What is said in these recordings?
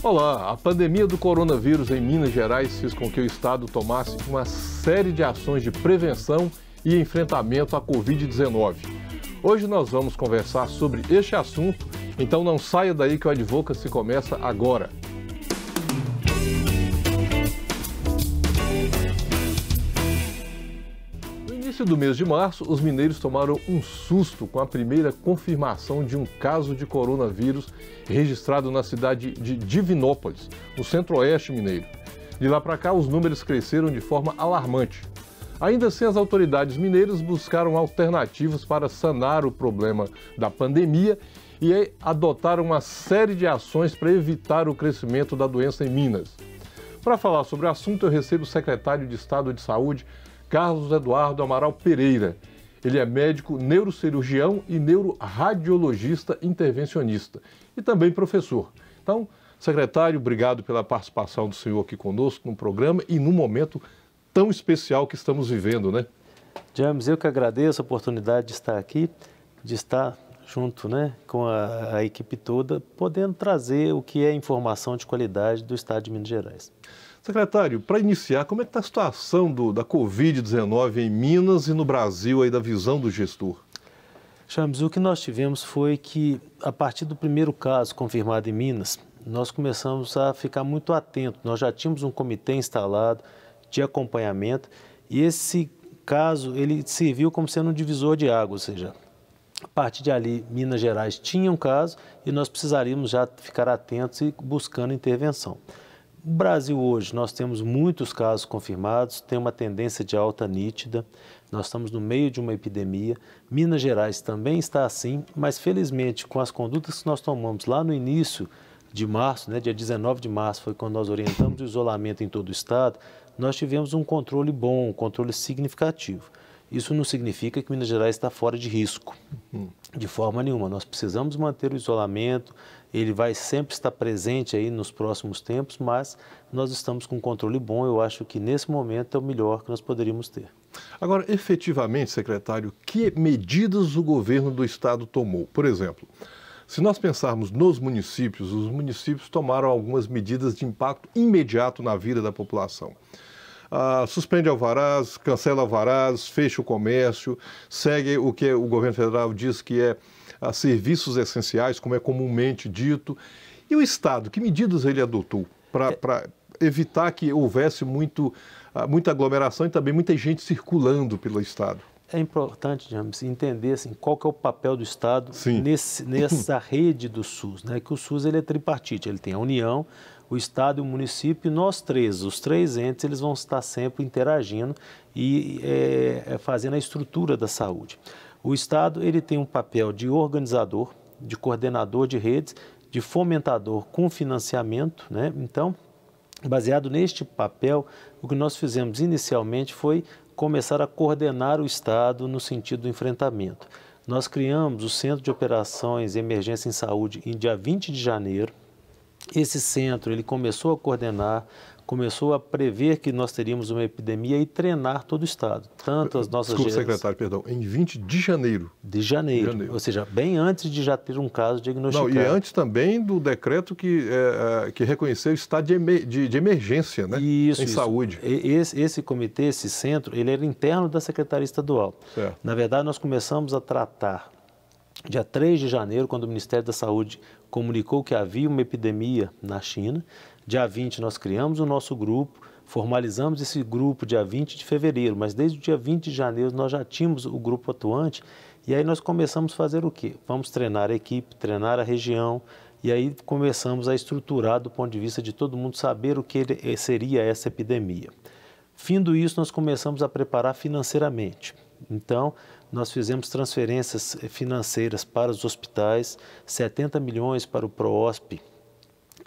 Olá, a pandemia do coronavírus em Minas Gerais fez com que o estado tomasse uma série de ações de prevenção e enfrentamento à Covid-19. Hoje nós vamos conversar sobre este assunto, então não saia daí que o Advocacy começa agora. No início do mês de março, os mineiros tomaram um susto com a primeira confirmação de um caso de coronavírus registrado na cidade de Divinópolis, no centro-oeste mineiro. De lá para cá, os números cresceram de forma alarmante. Ainda assim, as autoridades mineiras buscaram alternativas para sanar o problema da pandemia e adotaram uma série de ações para evitar o crescimento da doença em Minas. Para falar sobre o assunto, eu recebo o secretário de Estado de Saúde, Carlos Eduardo Amaral Pereira. Ele é médico neurocirurgião e neuroradiologista intervencionista e também professor. Então, secretário, obrigado pela participação do senhor aqui conosco no programa e num momento tão especial que estamos vivendo, né? James, eu que agradeço a oportunidade de estar aqui, de estar junto, com a equipe toda, podendo trazer o que é informação de qualidade do estado de Minas Gerais. Secretário, para iniciar, como é que está a situação da Covid-19 em Minas e no Brasil, aí da visão do gestor? James, o que nós tivemos foi que, a partir do primeiro caso confirmado em Minas, nós começamos a ficar muito atentos. Nós já tínhamos um comitê instalado de acompanhamento e esse caso ele serviu como sendo um divisor de águas, ou seja, a partir de ali, Minas Gerais tinha um caso e nós precisaríamos já ficar atentos e buscando intervenção. No Brasil hoje, nós temos muitos casos confirmados, tem uma tendência de alta nítida, nós estamos no meio de uma epidemia. Minas Gerais também está assim, mas felizmente com as condutas que nós tomamos lá no início de março, dia 19 de março, foi quando nós orientamos o isolamento em todo o estado, nós tivemos um controle bom, um controle significativo. Isso não significa que Minas Gerais está fora de risco, de forma nenhuma. Nós precisamos manter o isolamento, ele vai sempre estar presente aí nos próximos tempos, mas nós estamos com um controle bom. Eu acho que nesse momento é o melhor que nós poderíamos ter. Agora, efetivamente, secretário, que medidas o governo do estado tomou? Por exemplo, se nós pensarmos nos municípios, os municípios tomaram algumas medidas de impacto imediato na vida da população. Suspende alvarás, cancela alvarás, fecha o comércio, segue o que o governo federal diz que é serviços essenciais, como é comumente dito. E o Estado, que medidas ele adotou para evitar que houvesse muita aglomeração e também muita gente circulando pelo Estado? É importante, James, entender qual que é o papel do Estado nessa rede do SUS, que o SUS ele é tripartite, ele tem a União, o Estado e o município, e nós três, os três entes, eles vão estar sempre interagindo e fazendo a estrutura da saúde. O Estado ele tem um papel de organizador, de coordenador de redes, de fomentador com financiamento, Então, baseado neste papel, o que nós fizemos inicialmente foi começar a coordenar o Estado no sentido do enfrentamento. Nós criamos o Centro de Operações e Emergência em Saúde em dia 20 de janeiro. Esse centro ele começou a coordenar, começou a prever que nós teríamos uma epidemia e treinar todo o Estado. Tanto as nossas Desculpa, secretário, perdão, em 20 de janeiro. De janeiro, ou seja, bem antes de já ter um caso diagnosticado. Não, e antes também do decreto que reconheceu o estado de emergência, em saúde. Esse comitê, esse centro, ele era interno da Secretaria Estadual. Certo. Na verdade, nós começamos a tratar dia 3 de janeiro, quando o Ministério da Saúde comunicou que havia uma epidemia na China. Dia 20 nós criamos o nosso grupo, formalizamos esse grupo dia 20 de fevereiro, mas desde o dia 20 de janeiro nós já tínhamos o grupo atuante e aí nós começamos a fazer o quê? Vamos treinar a equipe, treinar a região e aí começamos a estruturar do ponto de vista de todo mundo saber o que seria essa epidemia. Findo isso, nós começamos a preparar financeiramente. Então, nós fizemos transferências financeiras para os hospitais, 70 milhões para o PROOSP,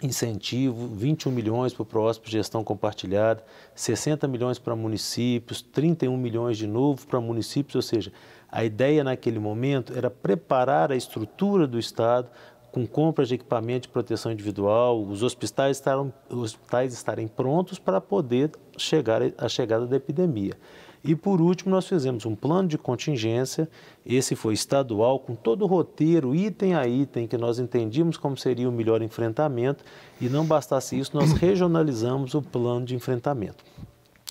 incentivo, 21 milhões para o PROOSP gestão compartilhada, 60 milhões para municípios, 31 milhões de novo para municípios, ou seja, a ideia naquele momento era preparar a estrutura do Estado com compras de equipamento de proteção individual, os hospitais estarem prontos para poder chegar à chegada da epidemia. E, por último, nós fizemos um plano de contingência, esse foi estadual, com todo o roteiro, item a item, que nós entendíamos como seria o melhor enfrentamento, e não bastasse isso, nós regionalizamos o plano de enfrentamento.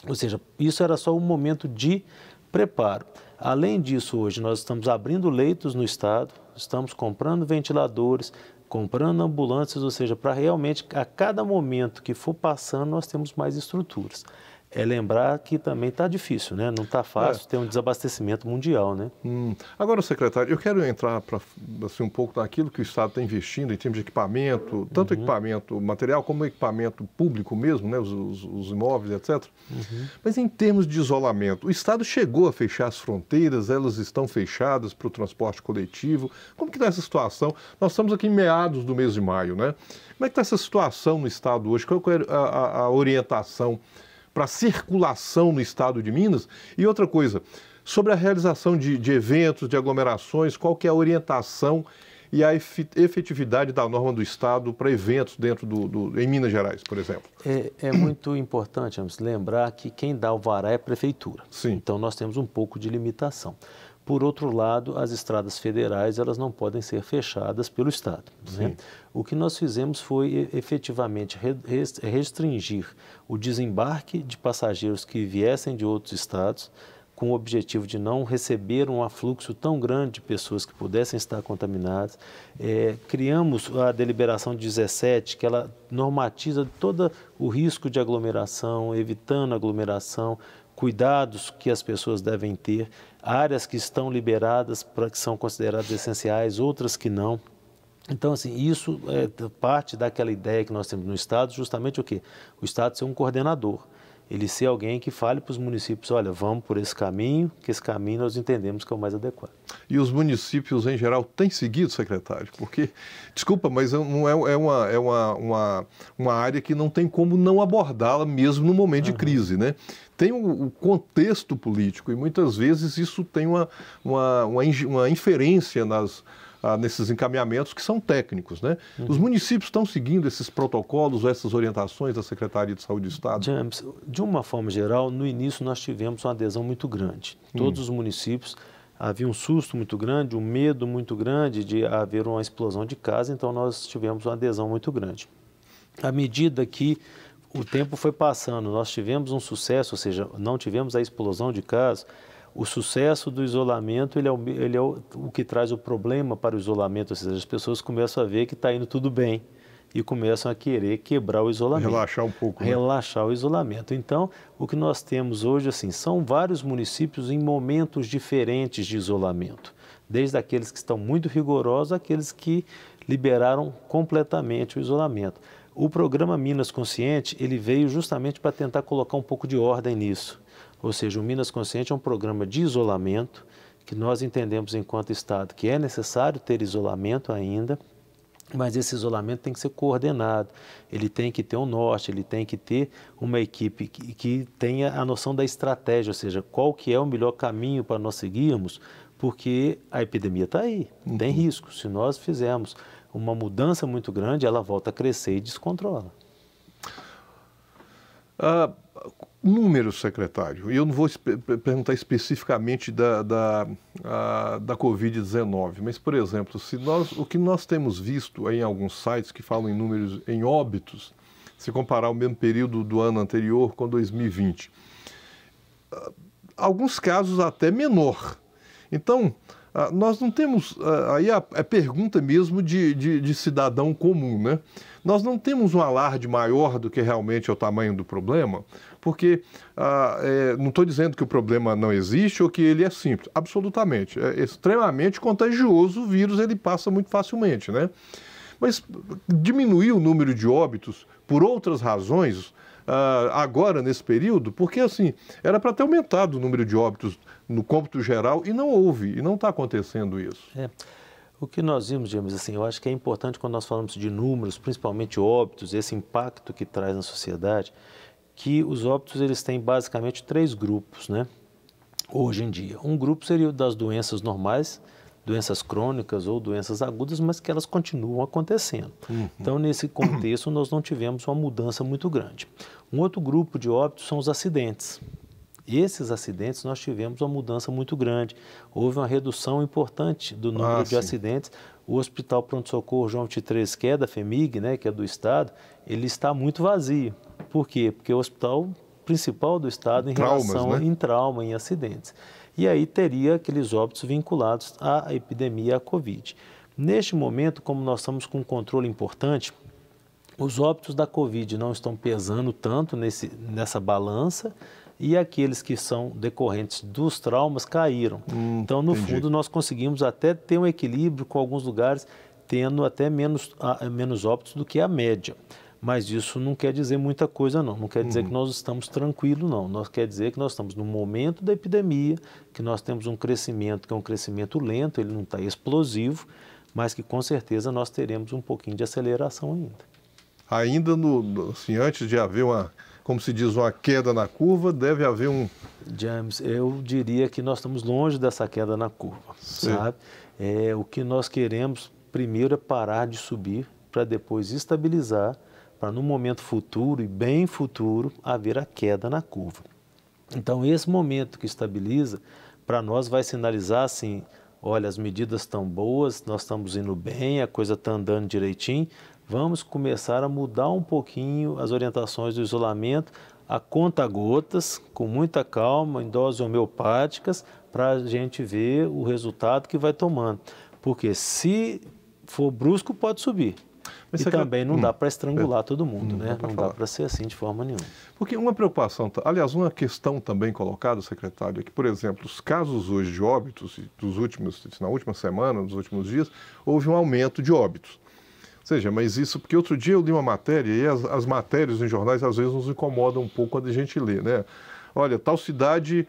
Ou seja, isso era só um momento de preparo. Além disso, hoje nós estamos abrindo leitos no estado, estamos comprando ventiladores, comprando ambulâncias, ou seja, para realmente, a cada momento que for passando, nós temos mais estruturas. É lembrar que também está difícil, né? Não está fácil ter um desabastecimento mundial, né? Agora, secretário, eu quero entrar assim, um pouco naquilo que o Estado está investindo em termos de equipamento, tanto equipamento material como equipamento público mesmo, né? Os imóveis, etc. Mas em termos de isolamento, o Estado chegou a fechar as fronteiras, elas estão fechadas para o transporte coletivo. Como que está essa situação? Nós estamos aqui em meados do mês de maio, né? Como é que está essa situação no Estado hoje? Qual é a orientação para a circulação no estado de Minas? E outra coisa, sobre a realização de eventos, de aglomerações, qual que é a orientação e a efetividade da norma do Estado para eventos dentro em Minas Gerais, por exemplo? É muito importante, vamos lembrar que quem dá o alvará é a prefeitura. Sim. Então nós temos um pouco de limitação. Por outro lado, as estradas federais, elas não podem ser fechadas pelo Estado, né? O que nós fizemos foi efetivamente restringir o desembarque de passageiros que viessem de outros estados, com o objetivo de não receber um afluxo tão grande de pessoas que pudessem estar contaminadas. Criamos a deliberação 17, que ela normatiza todo o risco de aglomeração, evitando aglomeração, cuidados que as pessoas devem ter, áreas que estão liberadas, que são consideradas essenciais, outras que não. Então, assim, isso é parte daquela ideia que nós temos no Estado, justamente o quê? O Estado ser um coordenador, ele ser alguém que fale para os municípios, olha, vamos por esse caminho, que esse caminho nós entendemos que é o mais adequado. E os municípios, em geral, têm seguido, secretário? Porque, desculpa, mas não uma área que não tem como não abordá-la mesmo no momento de crise, né? Tem o contexto político e muitas vezes isso tem uma inferência nesses encaminhamentos que são técnicos, né? Os municípios estão seguindo esses protocolos, essas orientações da Secretaria de Saúde do Estado? James, de uma forma geral, no início nós tivemos uma adesão muito grande. Todos os municípios, havia um susto muito grande, um medo muito grande de haver uma explosão de casos, então nós tivemos uma adesão muito grande. À medida que o tempo foi passando, nós tivemos um sucesso, ou seja, não tivemos a explosão de casos. O sucesso do isolamento, ele é o que traz o problema para o isolamento, ou seja, as pessoas começam a ver que está indo tudo bem e começam a querer quebrar o isolamento. Relaxar um pouco. Relaxar o isolamento. Então, o que nós temos hoje, assim, são vários municípios em momentos diferentes de isolamento, desde aqueles que estão muito rigorosos, àqueles que liberaram completamente o isolamento. O programa Minas Consciente, ele veio justamente para tentar colocar um pouco de ordem nisso. Ou seja, o Minas Consciente é um programa de isolamento, que nós entendemos enquanto Estado que é necessário ter isolamento ainda, mas esse isolamento tem que ser coordenado, ele tem que ter um norte, ele tem que ter uma equipe que tenha a noção da estratégia, ou seja, qual que é o melhor caminho para nós seguirmos, porque a epidemia está aí, tem risco. Se nós fizermos uma mudança muito grande, ela volta a crescer e descontrola. Números, secretário, e eu não vou perguntar especificamente da Covid-19, mas, por exemplo, o que nós temos visto em alguns sites que falam em números em óbitos, se comparar o mesmo período do ano anterior com 2020, alguns casos até menor. Então, nós não temos, aí a pergunta mesmo de cidadão comum, né? Nós não temos um alarde maior do que realmente é o tamanho do problema, porque não estou dizendo que o problema não existe ou que ele é simples, absolutamente. É extremamente contagioso, o vírus ele passa muito facilmente, né? Mas diminuir o número de óbitos por outras razões, agora nesse período, porque assim, era para ter aumentado o número de óbitos no cômputo geral e não houve, e não está acontecendo isso. O que nós vimos, James, assim, eu acho que é importante quando nós falamos de números, principalmente óbitos, esse impacto que traz na sociedade, que os óbitos eles têm basicamente 3 grupos, né? Hoje em dia. Um grupo seria o das doenças normais, doenças crônicas ou doenças agudas, mas que elas continuam acontecendo. Então, nesse contexto, nós não tivemos uma mudança muito grande. Um outro grupo de óbitos são os acidentes. Esses acidentes nós tivemos uma mudança muito grande. Houve uma redução importante do número de acidentes. O Hospital Pronto-Socorro João 23, que é da FHEMIG, né, que é do Estado, ele está muito vazio. Por quê? Porque é o hospital principal do Estado em relação em trauma, em acidentes. E aí teria aqueles óbitos vinculados à epidemia, à Covid. Neste momento, como nós estamos com um controle importante, os óbitos da Covid não estão pesando tanto nessa balança e aqueles que são decorrentes dos traumas caíram. Então, no fundo, nós conseguimos até ter um equilíbrio com alguns lugares tendo até menos óbitos do que a média. Mas isso não quer dizer muita coisa, não. Não quer dizer que nós estamos tranquilos, não. Nós quer dizer que nós estamos no momento da epidemia, que nós temos um crescimento que é um crescimento lento, ele não está explosivo, mas que com certeza nós teremos um pouquinho de aceleração ainda. Assim, antes de haver como se diz, uma queda na curva, deve haver James, eu diria que nós estamos longe dessa queda na curva, sabe? O que nós queremos primeiro é parar de subir para depois estabilizar, para no momento futuro e bem futuro haver a queda na curva. Então esse momento que estabiliza, para nós vai sinalizar assim, olha, as medidas estão boas, nós estamos indo bem, a coisa está andando direitinho, vamos começar a mudar um pouquinho as orientações do isolamento, a conta-gotas, com muita calma, em doses homeopáticas, para a gente ver o resultado que vai tomando. Porque se for brusco, pode subir. Mas e também não dá para estrangular todo mundo, né? Não dá para ser assim de forma nenhuma. Porque uma preocupação, aliás, uma questão também colocada, secretário, é que, por exemplo, os casos hoje de óbitos, na última semana, nos últimos dias, houve um aumento de óbitos. Ou seja, mas isso, porque outro dia eu li uma matéria, e as matérias em jornais às vezes nos incomodam um pouco quando a gente lê, né? Olha, tal cidade,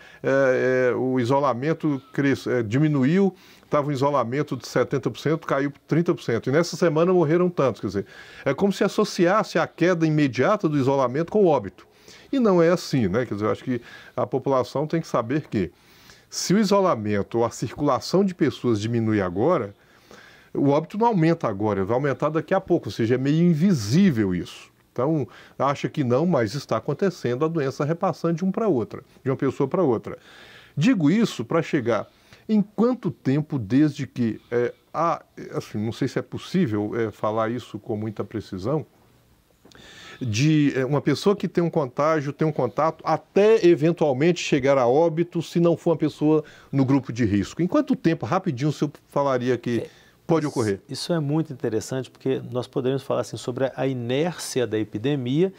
o isolamento diminuiu, estava um isolamento de 70%, caiu para 30%. E nessa semana morreram tantos. Quer dizer, é como se associasse a queda imediata do isolamento com o óbito. E não é assim, né? Quer dizer, eu acho que a população tem que saber que se o isolamento ou a circulação de pessoas diminui agora, o óbito não aumenta agora, vai aumentar daqui a pouco, ou seja, é meio invisível isso. Então, acha que não, mas está acontecendo a doença repassando de uma pessoa para outra. Digo isso para chegar em quanto tempo desde que, assim, não sei se é possível falar isso com muita precisão, de uma pessoa que tem um contágio, tem um contato, até eventualmente chegar a óbito, se não for uma pessoa no grupo de risco. Em quanto tempo, rapidinho, o senhor falaria que pode ocorrer? Isso é muito interessante, porque nós poderíamos falar assim, sobre a inércia da epidemia,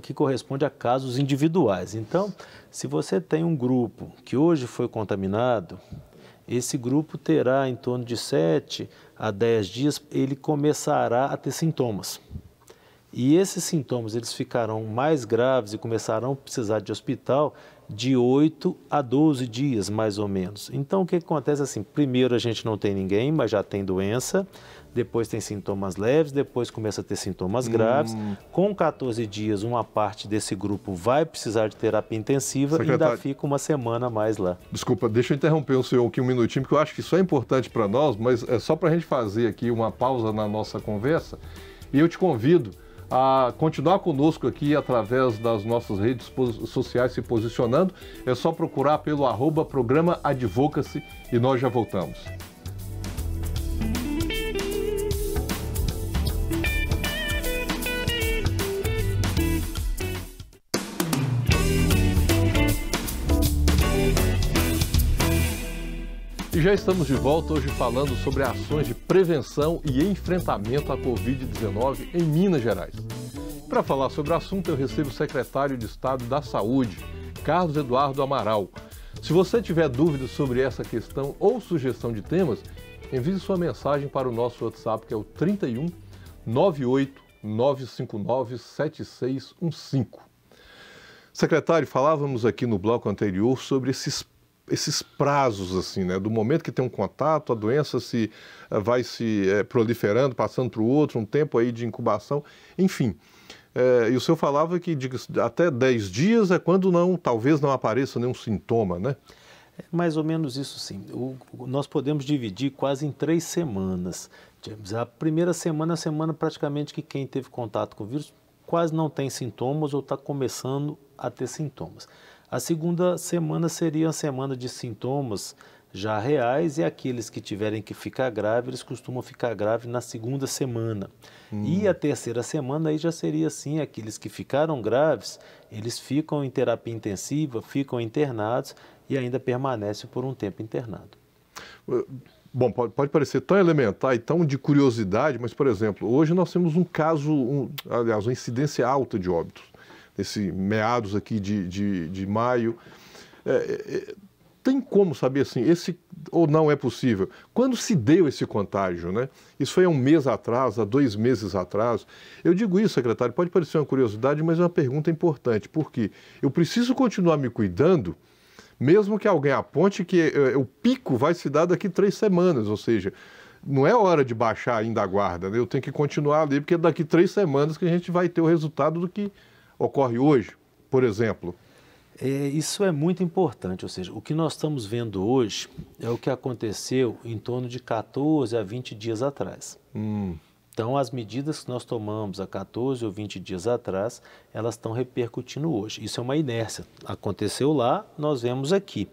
que corresponde a casos individuais. Então, se você tem um grupo que hoje foi contaminado, esse grupo terá em torno de 7 a 10 dias, ele começará a ter sintomas. E esses sintomas eles ficarão mais graves e começarão a precisar de hospital de 8 a 12 dias, mais ou menos. Então, o que acontece assim? Primeiro, a gente não tem ninguém, mas já tem doença. Depois tem sintomas leves, depois começa a ter sintomas graves. Com 14 dias, uma parte desse grupo vai precisar de terapia intensiva e ainda fica uma semana a mais lá. Desculpa, deixa eu interromper o senhor aqui um minutinho, porque eu acho que isso é importante para nós, mas é só para a gente fazer aqui uma pausa na nossa conversa. E eu te convido a continuar conosco aqui através das nossas redes sociais se posicionando. É só procurar pelo @Programa Advocacy e nós já voltamos. E já estamos de volta hoje falando sobre ações de prevenção e enfrentamento à Covid-19 em Minas Gerais. Para falar sobre o assunto, eu recebo o secretário de Estado da Saúde, Carlos Eduardo Amaral. Se você tiver dúvidas sobre essa questão ou sugestão de temas, envie sua mensagem para o nosso WhatsApp, que é o 31 98 959 7615. Secretário, falávamos aqui no bloco anterior sobre esses prazos, assim, né? Do momento que tem um contato, a doença vai se proliferando, passando para o outro, um tempo aí de incubação, enfim. E o senhor falava que até 10 dias é quando talvez não apareça nenhum sintoma, né? É mais ou menos isso, sim. Nós podemos dividir quase em 3 semanas. A primeira semana é a semana praticamente que quem teve contato com o vírus quase não tem sintomas ou está começando a ter sintomas. A segunda semana seria a semana de sintomas já reais e aqueles que tiverem que ficar graves, eles costumam ficar graves na segunda semana. E a terceira semana aí já seria assim, aqueles que ficaram graves, eles ficam em terapia intensiva, ficam internados e ainda permanecem por um tempo internado. Bom, pode parecer tão elementar e tão de curiosidade, mas, por exemplo, hoje nós temos um caso, aliás, uma incidência alta de óbitos, nesse meados aqui de maio. Tem como saber assim, ou não é possível? Quando se deu esse contágio, né? Isso foi há um mês atrás, há 2 meses atrás. Eu digo isso, secretário, pode parecer uma curiosidade, mas é uma pergunta importante, porque eu preciso continuar me cuidando, mesmo que alguém aponte que o pico vai se dar daqui 3 semanas, ou seja, não é hora de baixar ainda a guarda, né? Eu tenho que continuar ali, porque é daqui 3 semanas que a gente vai ter o resultado do que ocorre hoje, por exemplo. Isso é muito importante, ou seja, o que nós estamos vendo hoje é o que aconteceu em torno de 14 a 20 dias atrás. Então, as medidas que nós tomamos há 14 ou 20 dias atrás, elas estão repercutindo hoje. Isso é uma inércia. Aconteceu lá, nós vemos aqui.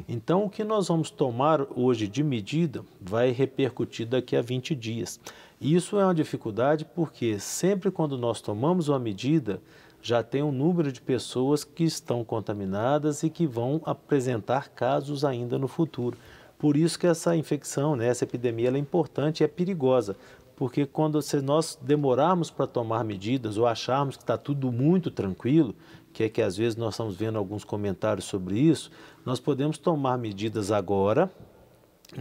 Então, o que nós vamos tomar hoje de medida vai repercutir daqui a 20 dias. Isso é uma dificuldade porque sempre quando nós tomamos uma medida, já tem um número de pessoas que estão contaminadas e que vão apresentar casos ainda no futuro. Por isso que essa infecção, né, essa epidemia, ela é importante e é perigosa, porque se nós demorarmos para tomar medidas ou acharmos que está tudo muito tranquilo, que às vezes nós estamos vendo alguns comentários sobre isso, nós podemos tomar medidas agora,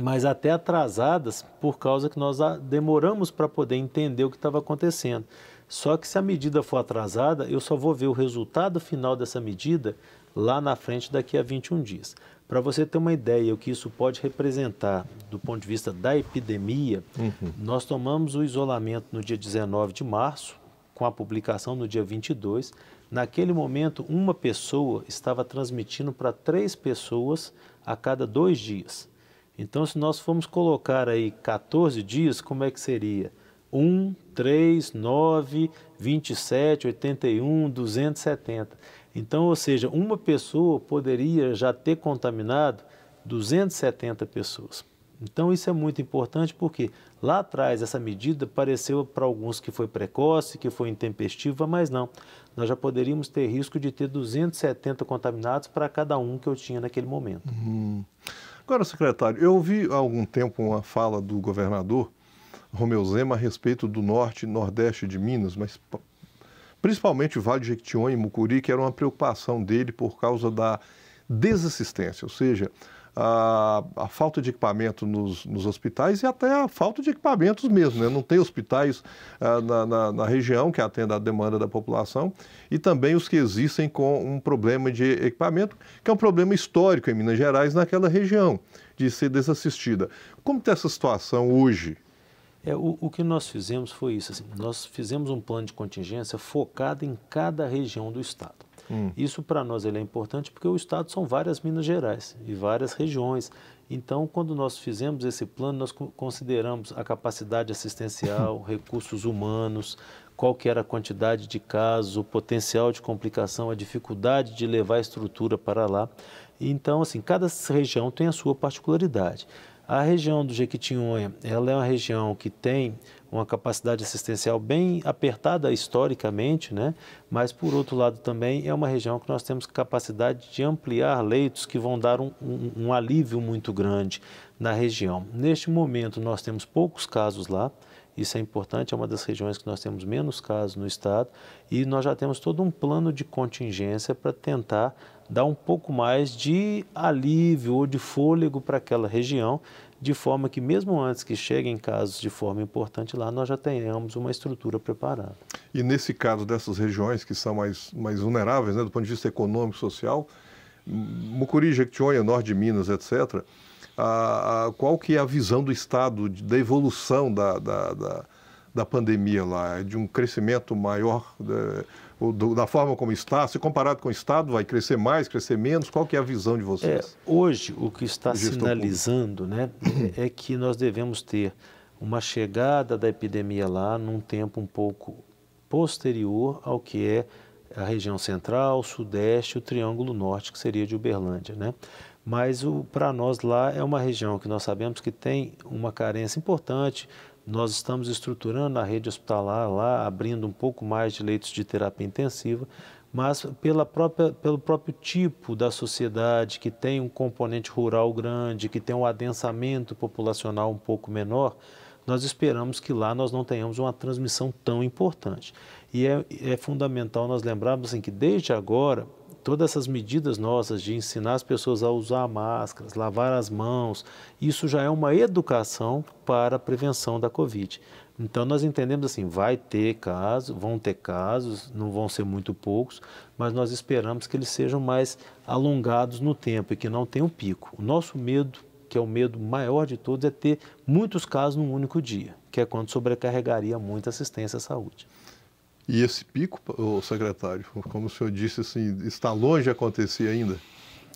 mas até atrasadas por causa que nós demoramos para poder entender o que estava acontecendo. Só que se a medida for atrasada, eu só vou ver o resultado final dessa medida lá na frente daqui a 21 dias. Para você ter uma ideia o que isso pode representar do ponto de vista da epidemia, nós tomamos o isolamento no dia 19 de março, com a publicação no dia 22. Naquele momento, uma pessoa estava transmitindo para 3 pessoas a cada 2 dias. Então, se nós formos colocar aí 14 dias, como é que seria? 1, 3, 9, 27, 81, 270. Então, ou seja, uma pessoa poderia já ter contaminado 270 pessoas. Então, isso é muito importante porque lá atrás essa medida pareceu para alguns que foi precoce, que foi intempestiva, mas não. Nós já poderíamos ter risco de ter 270 contaminados para cada um que eu tinha naquele momento. Agora, secretário, eu ouvi há algum tempo uma fala do governador Romeu Zema a respeito do norte e nordeste de Minas, mas principalmente o Vale de Jequitinhonha e Mucuri, que era uma preocupação dele por causa da desassistência, ou seja, a falta de equipamento nos hospitais e até a falta de equipamentos mesmo, né? Não tem hospitais na região que atendem a demanda da população e também os que existem com um problema de equipamento, que é um problema histórico em Minas Gerais, naquela região, de ser desassistida. Como está essa situação hoje? O que nós fizemos foi isso, assim, nós fizemos um plano de contingência focado em cada região do estado. Isso para nós é importante porque o estado são várias Minas Gerais e várias regiões. Então, quando nós fizemos esse plano, nós consideramos a capacidade assistencial, recursos humanos, qual que era a quantidade de casos, o potencial de complicação, a dificuldade de levar a estrutura para lá. Então, assim, cada região tem a sua particularidade. A região do Jequitinhonha, ela é uma região que tem uma capacidade assistencial bem apertada historicamente, né? Mas, por outro lado, também é uma região que nós temos capacidade de ampliar leitos que vão dar um alívio muito grande na região. Neste momento, nós temos poucos casos lá, isso é importante, é uma das regiões que nós temos menos casos no estado e nós já temos todo um plano de contingência para tentar dar um pouco mais de alívio ou de fôlego para aquela região, de forma que mesmo antes que cheguem casos de forma importante lá, nós já tenhamos uma estrutura preparada. E nesse caso dessas regiões que são mais vulneráveis, né, do ponto de vista econômico e social, Mucuri, Jequitinhonha, norte de Minas, etc., qual que é a visão do Estado da evolução da pandemia lá? De um crescimento maior da forma como está? Se comparado com o Estado, vai crescer mais, crescer menos? Qual que é a visão de vocês? Hoje, o que está sinalizando, né, é que nós devemos ter uma chegada da epidemia lá num tempo um pouco posterior ao que é a região central, sudeste e o Triângulo Norte, que seria de Uberlândia, né? Mas para nós lá é uma região que nós sabemos que tem uma carência importante. Nós estamos estruturando a rede hospitalar lá, abrindo um pouco mais de leitos de terapia intensiva, mas pelo próprio tipo da sociedade, que tem um componente rural grande, que tem um adensamento populacional um pouco menor, nós esperamos que lá nós não tenhamos uma transmissão tão importante. E é fundamental nós lembrarmos assim, que desde agora, todas essas medidas nossas de ensinar as pessoas a usar máscaras, lavar as mãos, isso já é uma educação para a prevenção da Covid. Então nós entendemos assim, vai ter casos, vão ter casos, não vão ser muito poucos, mas nós esperamos que eles sejam mais alongados no tempo e que não tenham pico. O nosso medo, que é o medo maior de todos, é ter muitos casos num único dia, que é quando sobrecarregaria muito a assistência à saúde. E esse pico, secretário, como o senhor disse, assim, está longe de acontecer ainda?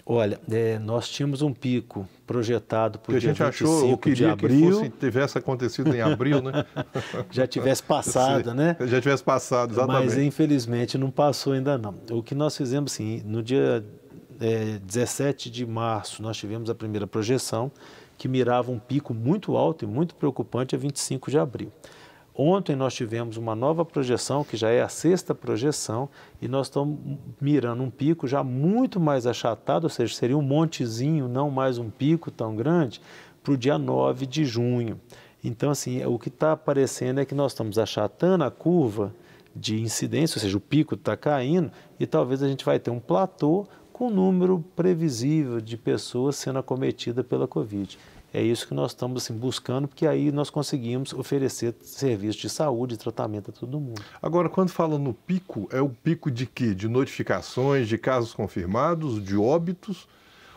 Olha, nós tínhamos um pico projetado para o dia 25 de abril. A gente achou, eu queria que tivesse acontecido em abril, né? Já tivesse passado, né? Já tivesse passado, exatamente. Mas infelizmente não passou ainda não. O que nós fizemos, assim, no dia 17 de março, nós tivemos a primeira projeção, que mirava um pico muito alto e muito preocupante a 25 de abril. Ontem nós tivemos uma nova projeção, que já é a sexta projeção, e nós estamos mirando um pico já muito mais achatado, ou seja, seria um montezinho, não mais um pico tão grande, para o dia 9 de junho. Então, assim, o que está aparecendo é que nós estamos achatando a curva de incidência, ou seja, o pico está caindo, e talvez a gente vai ter um platô com um número previsível de pessoas sendo acometidas pela Covid. É isso que nós estamos assim, buscando, porque aí nós conseguimos oferecer serviço de saúde e tratamento a todo mundo. Agora, quando fala no pico, é o pico de quê? De notificações, de casos confirmados, de óbitos?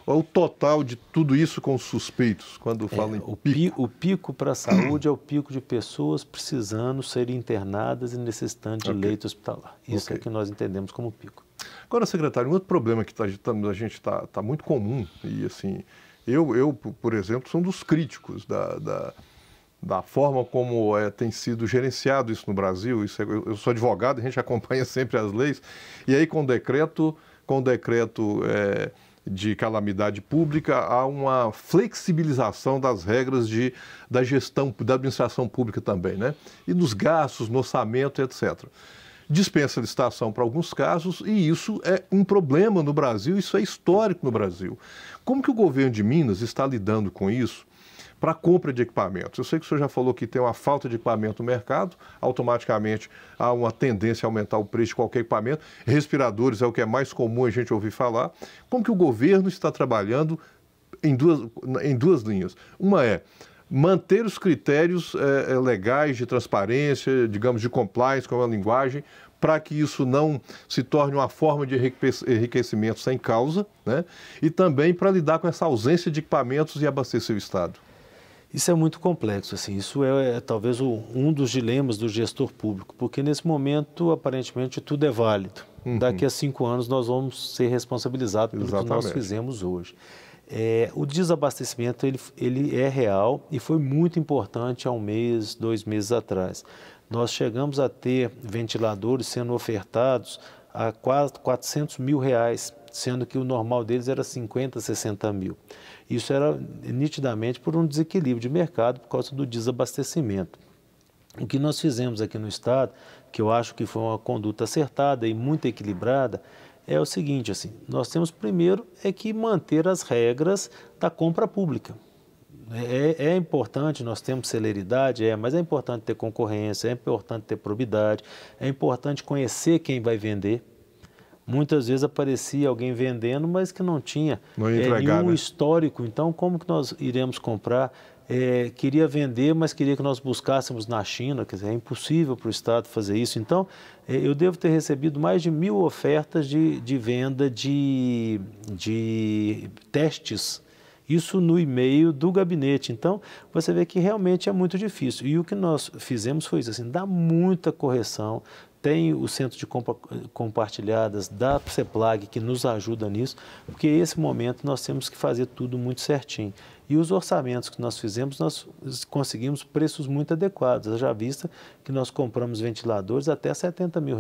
Ou é o total de tudo isso com suspeitos, quando fala em pico? O pico para a saúde é o pico de pessoas precisando ser internadas e necessitando de leito hospitalar. Isso é que nós entendemos como pico. Agora, secretário, um outro problema que a gente está muito comum, e assim... Eu, por exemplo, sou um dos críticos da forma como tem sido gerenciado isso no Brasil. Eu sou advogado, a gente acompanha sempre as leis, e aí com o decreto de calamidade pública há uma flexibilização das regras da gestão, da administração pública também, né? E dos gastos, no orçamento, etc. Dispensa licitação para alguns casos, e isso é um problema no Brasil, isso é histórico no Brasil. Como que o governo de Minas está lidando com isso para a compra de equipamentos? Eu sei que o senhor já falou que tem uma falta de equipamento no mercado, automaticamente há uma tendência a aumentar o preço de qualquer equipamento. Respiradores é o que é mais comum a gente ouvir falar. Como que o governo está trabalhando em duas linhas? Uma é manter os critérios legais de transparência, digamos, de compliance, com a linguagem, para que isso não se torne uma forma de enriquecimento sem causa, né? E também para lidar com essa ausência de equipamentos e abastecer o Estado. Isso é muito complexo, assim, isso é talvez um dos dilemas do gestor público, porque nesse momento, aparentemente, tudo é válido. Daqui a 5 anos nós vamos ser responsabilizados pelo que nós fizemos hoje. O desabastecimento ele é real e foi muito importante há 1 mês, 2 meses atrás. Nós chegamos a ter ventiladores sendo ofertados a quase R$400 mil, sendo que o normal deles era 50, 60 mil. Isso era nitidamente por um desequilíbrio de mercado por causa do desabastecimento. O que nós fizemos aqui no Estado, que eu acho que foi uma conduta acertada e muito equilibrada, é o seguinte, assim, nós temos primeiro que manter as regras da compra pública. É importante, nós temos celeridade, mas é importante ter concorrência, é importante ter probidade, é importante conhecer quem vai vender. Muitas vezes aparecia alguém vendendo, mas que não tinha nenhum histórico. Então, como que nós iremos comprar? Queria vender, mas queria que nós buscássemos na China, quer dizer, é impossível para o Estado fazer isso. Então, eu devo ter recebido mais de 1.000 ofertas de venda de testes, isso no e-mail do gabinete. Então, você vê que realmente é muito difícil. E o que nós fizemos foi isso, assim, dar muita correção. Tem o Centro de Compra Compartilhadas da CEPLAG que nos ajuda nisso, porque nesse momento nós temos que fazer tudo muito certinho. E os orçamentos que nós fizemos, nós conseguimos preços muito adequados. Já vista que nós compramos ventiladores até R$70 mil.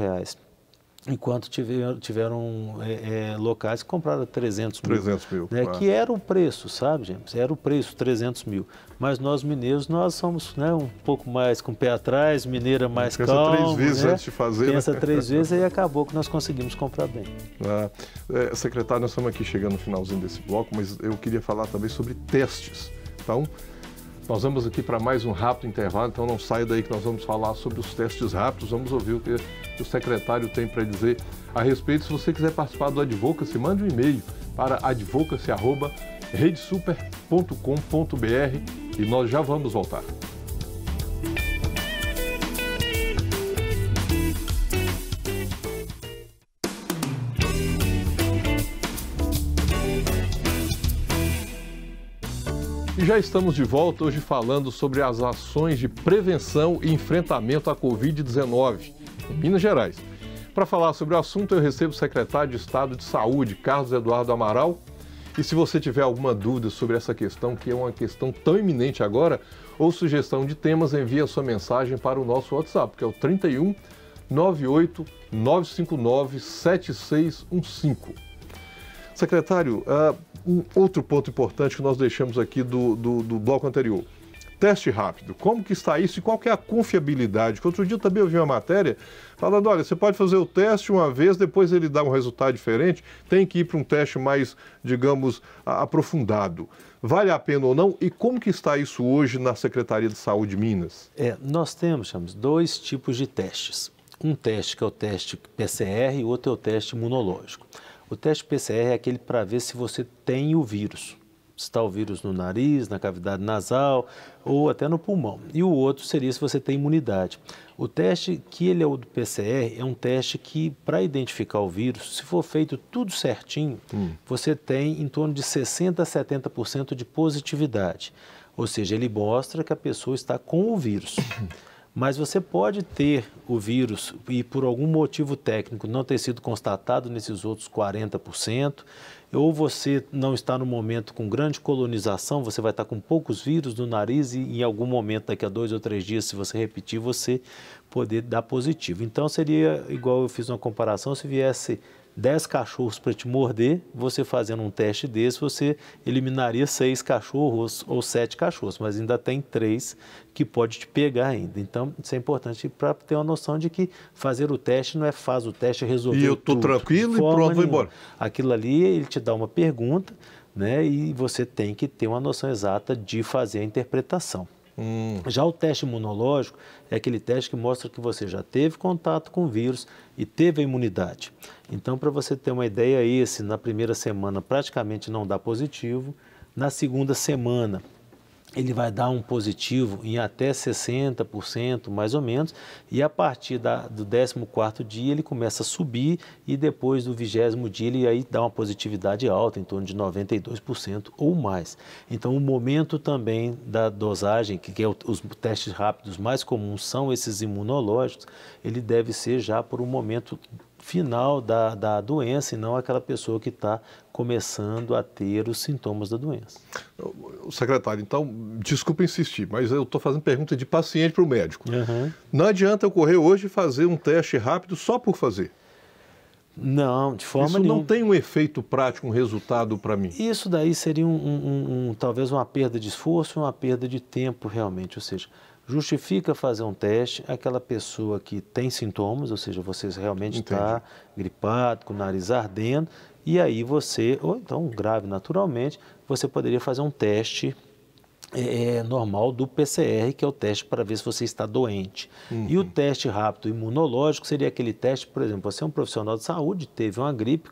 enquanto tiveram locais que compraram 300 mil. 300 mil. Né, que era o preço, sabe, James? Era o preço, 300 mil. Mas nós mineiros, nós somos, né, um pouco mais com o pé atrás, mineira mais calma. Pensa 3 vezes, né? Antes de fazer. Pensa 3 vezes e acabou que nós conseguimos comprar bem. Secretário, nós estamos aqui chegando no finalzinho desse bloco, mas eu queria falar também sobre testes. Então, nós vamos aqui para mais um rápido intervalo, então não saia daí que nós vamos falar sobre os testes rápidos, vamos ouvir o que o secretário tem para dizer a respeito. Se você quiser participar do Advocacy, mande um e-mail para advocacy@redesuper.com.br e nós já vamos voltar. E já estamos de volta hoje falando sobre as ações de prevenção e enfrentamento à Covid-19 em Minas Gerais. Para falar sobre o assunto, eu recebo o secretário de Estado de Saúde, Carlos Eduardo Amaral. E se você tiver alguma dúvida sobre essa questão, que é uma questão tão iminente agora, ou sugestão de temas, envie a sua mensagem para o nosso WhatsApp, que é o 31 98 959 7615. Secretário, um outro ponto importante que nós deixamos aqui do bloco anterior. Teste rápido. Como que está isso e qual que é a confiabilidade? Outro dia eu também ouvi uma matéria falando, olha, você pode fazer o teste uma vez, depois ele dá um resultado diferente, tem que ir para um teste mais, digamos, aprofundado. Vale a pena ou não? E como que está isso hoje na Secretaria de Saúde de Minas? Nós temos 2 tipos de testes. Um teste que é o teste PCR e o outro é o teste imunológico. O teste PCR é aquele para ver se você tem o vírus. Se está o vírus no nariz, na cavidade nasal ou até no pulmão. E o outro seria se você tem imunidade. O teste que ele é o do PCR é um teste que, para identificar o vírus, se for feito tudo certinho, você tem em torno de 60% a 70% de positividade. Ou seja, ele mostra que a pessoa está com o vírus. Mas você pode ter o vírus e por algum motivo técnico não ter sido constatado nesses outros 40%, ou você não está no momento com grande colonização, você vai estar com poucos vírus no nariz e em algum momento, daqui a 2 ou 3 dias, se você repetir, você poder dar positivo. Então seria igual eu fiz uma comparação, se viesse 10 cachorros para te morder, você fazendo um teste desse, você eliminaria 6 cachorros ou 7 cachorros, mas ainda tem 3 que pode te pegar ainda. Então, isso é importante para ter uma noção de que fazer o teste não é faz o teste e resolver tudo. E eu estou tranquilo e pronto, vou embora. Aquilo ali, ele te dá uma pergunta, né, e você tem que ter uma noção exata de fazer a interpretação. Já o teste imunológico é aquele teste que mostra que você já teve contato com o vírus e teve a imunidade. Então, para você ter uma ideia, esse na primeira semana praticamente não dá positivo, na segunda semana ele vai dar um positivo em até 60%, mais ou menos, e a partir do 14º dia ele começa a subir e depois do 20º dia ele aí dá uma positividade alta, em torno de 92% ou mais. Então o momento também da dosagem, que é os testes rápidos mais comuns são esses imunológicos, ele deve ser já por um momento final da doença e não aquela pessoa que está começando a ter os sintomas da doença. Secretário, então, desculpa insistir, mas eu estou fazendo pergunta de paciente para o médico. Não adianta eu correr hoje e fazer um teste rápido só por fazer? Não, de forma nenhuma. Isso não tem um efeito prático, um resultado para mim? Isso daí seria talvez uma perda de esforço e uma perda de tempo realmente, ou seja, justifica fazer um teste aquela pessoa que tem sintomas, ou seja, você realmente está gripado, com o nariz ardendo, e aí você, ou então grave naturalmente, você poderia fazer um teste normal do PCR, que é o teste para ver se você está doente. E o teste rápido imunológico seria aquele teste, por exemplo, você é um profissional de saúde, teve uma gripe,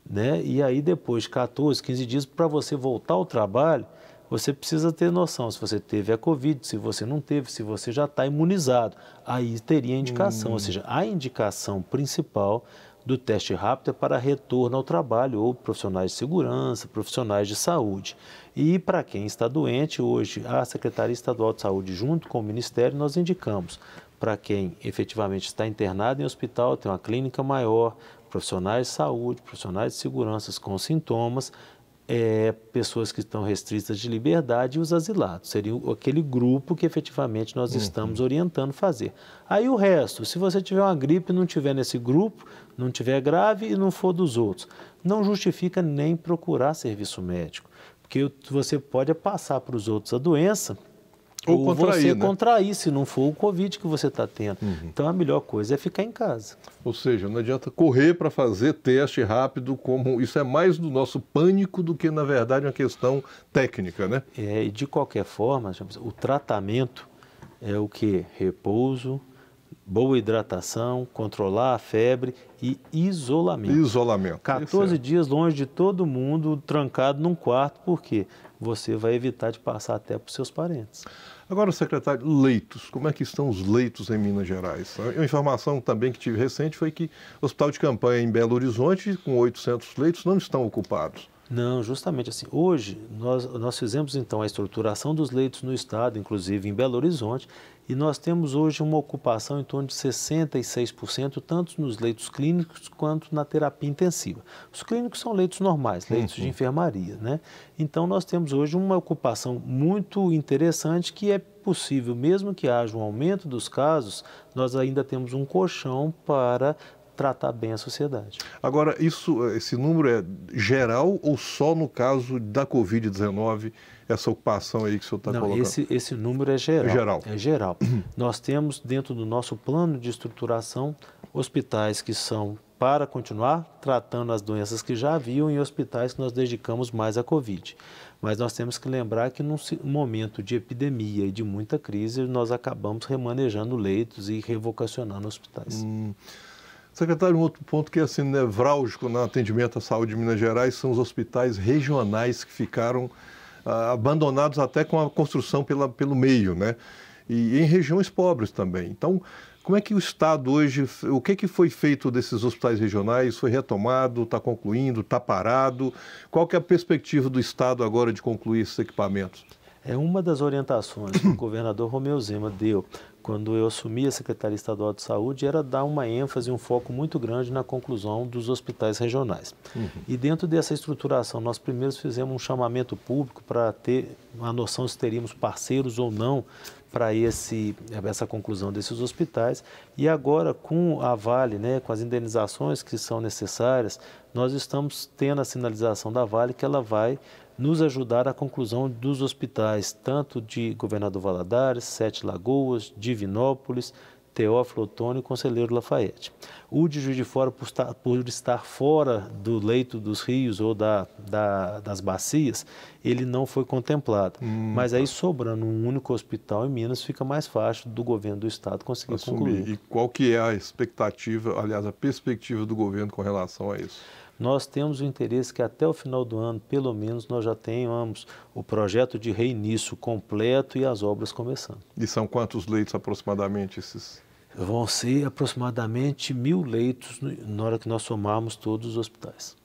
né? E aí depois de 14, 15 dias, para você voltar ao trabalho, você precisa ter noção se você teve a Covid, se você não teve, se você já está imunizado. Aí teria a indicação, ou seja, a indicação principal do teste rápido é para retorno ao trabalho, ou profissionais de segurança, profissionais de saúde. E para quem está doente, hoje a Secretaria Estadual de Saúde, junto com o Ministério, nós indicamos para quem efetivamente está internado em hospital, tem uma clínica maior, profissionais de saúde, profissionais de segurança com sintomas, pessoas que estão restritas de liberdade e os asilados. Seria aquele grupo que efetivamente nós estamos orientando a fazer. Aí o resto, se você tiver uma gripe e não tiver nesse grupo, não tiver grave e não for dos outros, não justifica nem procurar serviço médico, porque você pode passar para os outros a doença ou contrair, você contrair, se não for o Covid que você está tendo. Então a melhor coisa é ficar em casa. Ou seja, não adianta correr para fazer teste rápido, como isso é mais do nosso pânico do que, na verdade, uma questão técnica, né? E de qualquer forma, o tratamento é o quê? Repouso, boa hidratação, controlar a febre e isolamento. Isolamento. 14 dias longe de todo mundo, trancado num quarto, por quê? Você vai evitar de passar até para os seus parentes. Agora, secretário, leitos. Como é que estão os leitos em Minas Gerais? A informação também que tive recente foi que o Hospital de Campanha em Belo Horizonte, com 800 leitos, não estão ocupados. Não, justamente assim. Hoje, nós fizemos então a estruturação dos leitos no estado, inclusive em Belo Horizonte, e nós temos hoje uma ocupação em torno de 66%, tanto nos leitos clínicos quanto na terapia intensiva. Os clínicos são leitos normais, leitos de enfermaria, né? Então, nós temos hoje uma ocupação muito interessante que é possível, mesmo que haja um aumento dos casos, nós ainda temos um colchão para tratar bem a sociedade. Agora, esse número é geral ou só no caso da Covid-19, essa ocupação aí que o senhor está colocando? Não, esse número é geral. É geral. É geral. Nós temos dentro do nosso plano de estruturação hospitais que são para continuar tratando as doenças que já haviam e hospitais que nós dedicamos mais à Covid. Mas nós temos que lembrar que num momento de epidemia e de muita crise, nós acabamos remanejando leitos e revocacionando hospitais. Secretário, um outro ponto que é assim, nevrálgico no atendimento à saúde de Minas Gerais são os hospitais regionais que ficaram abandonados até com a construção pelo meio, né? E em regiões pobres também. Então, como é que o Estado hoje, o que foi feito desses hospitais regionais? Foi retomado, está concluindo, está parado? Qual que é a perspectiva do Estado agora de concluir esses equipamentos? É uma das orientações que o governador Romeu Zema deu quando eu assumi a Secretaria Estadual de Saúde, era dar uma ênfase, um foco muito grande na conclusão dos hospitais regionais. E dentro dessa estruturação, nós primeiro fizemos um chamamento público para ter uma noção se teríamos parceiros ou não para essa conclusão desses hospitais. E agora, com a Vale, né, com as indenizações que são necessárias, nós estamos tendo a sinalização da Vale que ela vai nos ajudar à conclusão dos hospitais, tanto de Governador Valadares, Sete Lagoas, Divinópolis, Teófilo Otoni e Conselheiro Lafayette. O de Juiz de Fora, por estar fora do leito dos rios ou das bacias, ele não foi contemplado. Mas aí, sobrando um único hospital em Minas, fica mais fácil do governo do estado conseguir concluir. E qual que é a expectativa, aliás, a perspectiva do governo com relação a isso? Nós temos o interesse que até o final do ano, pelo menos, nós já tenhamos o projeto de reinício completo e as obras começando. E são quantos leitos aproximadamente esses? Vão ser aproximadamente 1.000 leitos na hora que nós somarmos todos os hospitais.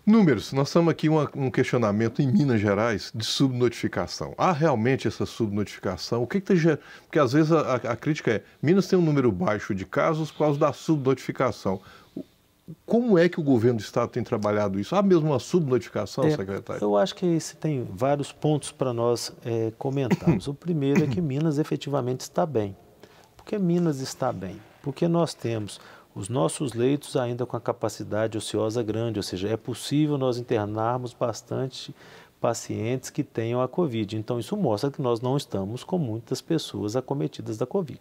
Números, nós estamos aqui um questionamento em Minas Gerais de subnotificação. Há realmente essa subnotificação? O que está gerando? Porque às vezes a crítica é, Minas tem um número baixo de casos por causa da subnotificação. Como é que o governo do estado tem trabalhado isso? Há mesmo uma subnotificação, secretário? Eu acho que esse tem vários pontos para nós comentarmos. O primeiro é que Minas efetivamente está bem. Por que Minas está bem? Porque nós temos os nossos leitos ainda com a capacidade ociosa grande, ou seja, é possível nós internarmos bastante pacientes que tenham a Covid. Então, isso mostra que nós não estamos com muitas pessoas acometidas da Covid.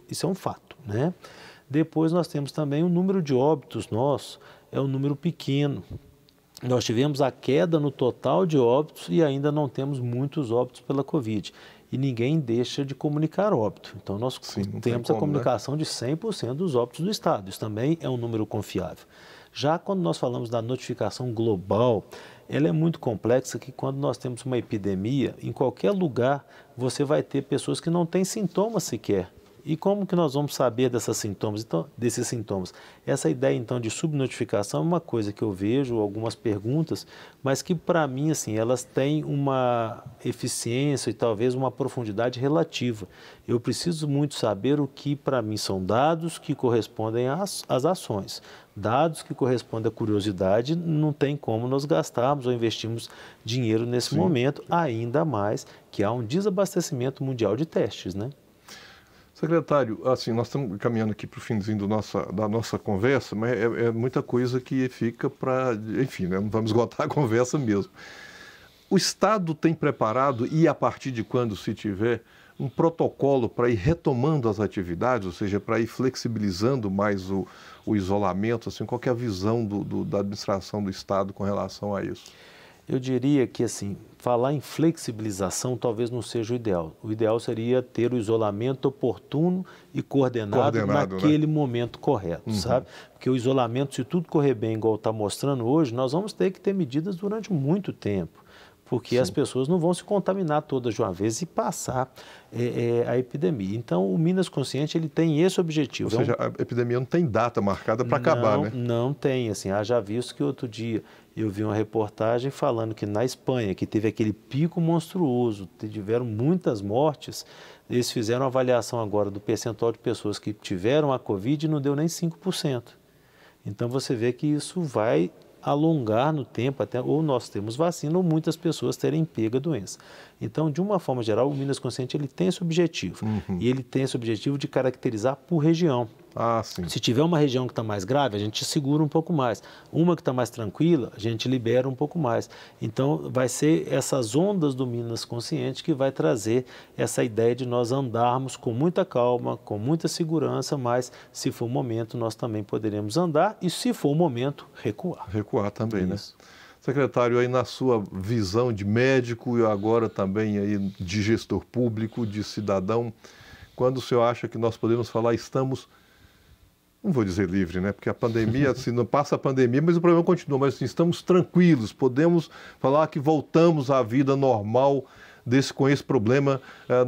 Isso é um fato, né? Depois nós temos também o número de óbitos nosso, é um número pequeno. Nós tivemos a queda no total de óbitos e ainda não temos muitos óbitos pela Covid. E ninguém deixa de comunicar óbito. Então nós temos a comunicação de 100% dos óbitos do estado. Isso também é um número confiável. Já quando nós falamos da notificação global, ela é muito complexa, que quando nós temos uma epidemia, em qualquer lugar você vai ter pessoas que não têm sintomas sequer E como que nós vamos saber desses sintomas? Essa ideia, então, de subnotificação é uma coisa que eu vejo, algumas perguntas, mas que, para mim, assim, elas têm uma eficiência e talvez uma profundidade relativa. Eu preciso muito saber o que, para mim, são dados que correspondem às ações. Dados que correspondem à curiosidade, não tem como nós gastarmos ou investirmos dinheiro nesse momento, ainda mais que há um desabastecimento mundial de testes, né? Secretário, assim, nós estamos caminhando aqui para o finzinho da nossa conversa, mas é muita coisa que fica para... Enfim, né, não vamos esgotar a conversa mesmo. O Estado tem preparado, e a partir de quando se tiver, um protocolo para ir retomando as atividades, ou seja, para ir flexibilizando mais o isolamento, assim, qual que é a visão da administração do Estado com relação a isso? Eu diria que, assim, falar em flexibilização talvez não seja o ideal. O ideal seria ter o isolamento oportuno e coordenado naquele momento correto, sabe? Porque o isolamento, se tudo correr bem, igual está mostrando hoje, nós vamos ter que ter medidas durante muito tempo, porque as pessoas não vão se contaminar todas de uma vez e passar a epidemia. Então, o Minas Consciente, ele tem esse objetivo. Ou seja, a epidemia não tem data marcada para acabar, né? Não tem, assim, haja visto que outro dia eu vi uma reportagem falando que na Espanha, que teve aquele pico monstruoso, tiveram muitas mortes, eles fizeram uma avaliação agora do percentual de pessoas que tiveram a Covid e não deu nem 5%. Então, você vê que isso vai alongar no tempo, até ou nós temos vacina ou muitas pessoas terem pego a doença. Então, de uma forma geral, o Minas Consciente ele tem esse objetivo. E ele tem esse objetivo de caracterizar por região. Sim. Se tiver uma região que está mais grave, a gente segura um pouco mais. Uma que está mais tranquila, a gente libera um pouco mais. Então, vai ser essas ondas do Minas Consciente que vai trazer essa ideia de nós andarmos com muita calma, com muita segurança, mas se for o momento, nós também poderemos andar e, se for o momento, recuar. Recuar também, né? Secretário, aí na sua visão de médico e agora também aí de gestor público, de cidadão, quando o senhor acha que nós podemos falar estamos... Não vou dizer livre, né? Porque a pandemia, assim, não passa a pandemia, mas o problema continua. Mas assim, estamos tranquilos, podemos falar que voltamos à vida normal com esse problema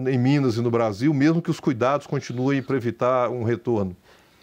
em Minas e no Brasil, mesmo que os cuidados continuem para evitar um retorno.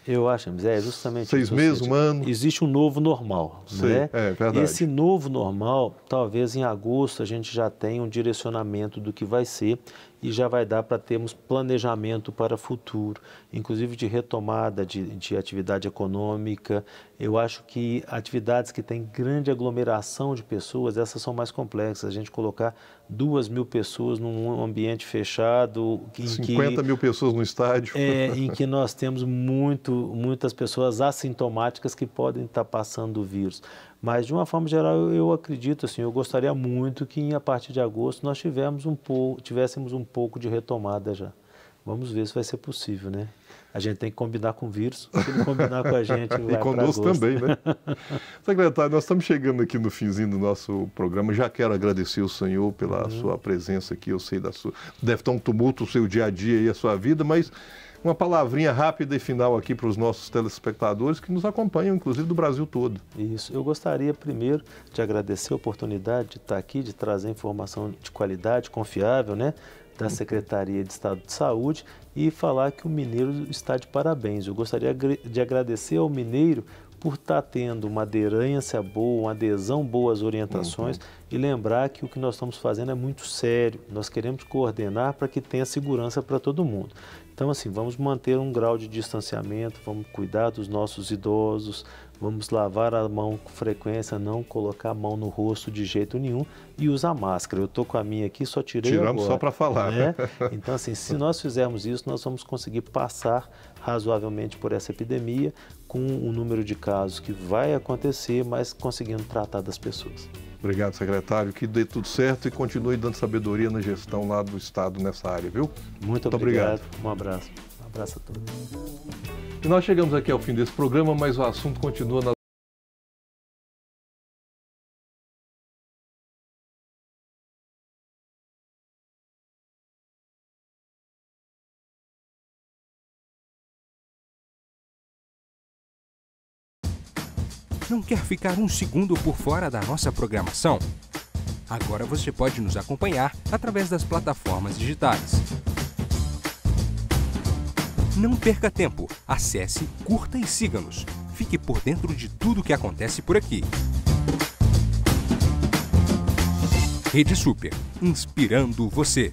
Eu acho, justamente 6 meses, um ano. Existe um novo normal, né? É verdade. Esse novo normal, talvez em agosto a gente já tenha um direcionamento do que vai ser e já vai dar para termos planejamento para o futuro, inclusive de retomada de atividade econômica. Eu acho que atividades que têm grande aglomeração de pessoas, essas são mais complexas. A gente colocar 2.000 pessoas num ambiente fechado... 50 mil pessoas no estádio. Em que nós temos muitas pessoas assintomáticas que podem estar passando o vírus. Mas, de uma forma geral, eu acredito, assim, eu gostaria muito que, a partir de agosto, nós tivéssemos um pouco de retomada já. Vamos ver se vai ser possível, né? A gente tem que combinar com o vírus, se ele combinar com a gente, vai e conosco também, né? Secretário, nós estamos chegando aqui no finzinho do nosso programa. Já quero agradecer o senhor pela sua presença aqui. Eu sei deve estar um tumulto o seu dia a dia e a sua vida, mas uma palavrinha rápida e final aqui para os nossos telespectadores que nos acompanham, inclusive do Brasil todo. Isso. Eu gostaria primeiro de agradecer a oportunidade de estar aqui, de trazer informação de qualidade, confiável, né, da Secretaria de Estado de Saúde e falar que o Mineiro está de parabéns. Eu gostaria de agradecer ao Mineiro por estar tendo uma aderência boa, uma adesão boa às orientações e lembrar que o que nós estamos fazendo é muito sério. Nós queremos coordenar para que tenha segurança para todo mundo. Então, assim, vamos manter um grau de distanciamento, vamos cuidar dos nossos idosos, vamos lavar a mão com frequência, não colocar a mão no rosto de jeito nenhum e usar máscara. Eu estou com a minha aqui, só tirei agora. Tiramos só para falar, né? Então, assim, se nós fizermos isso, nós vamos conseguir passar razoavelmente por essa epidemia com o número de casos que vai acontecer, mas conseguindo tratar das pessoas. Obrigado, secretário. Que dê tudo certo e continue dando sabedoria na gestão lá do Estado nessa área, viu? Muito obrigado. Um abraço. Um abraço a todos. E nós chegamos aqui ao fim desse programa, mas o assunto continua na... Não quer ficar um segundo por fora da nossa programação? Agora você pode nos acompanhar através das plataformas digitais. Não perca tempo. Acesse, curta e siga-nos. Fique por dentro de tudo o que acontece por aqui. Rede Super, inspirando você.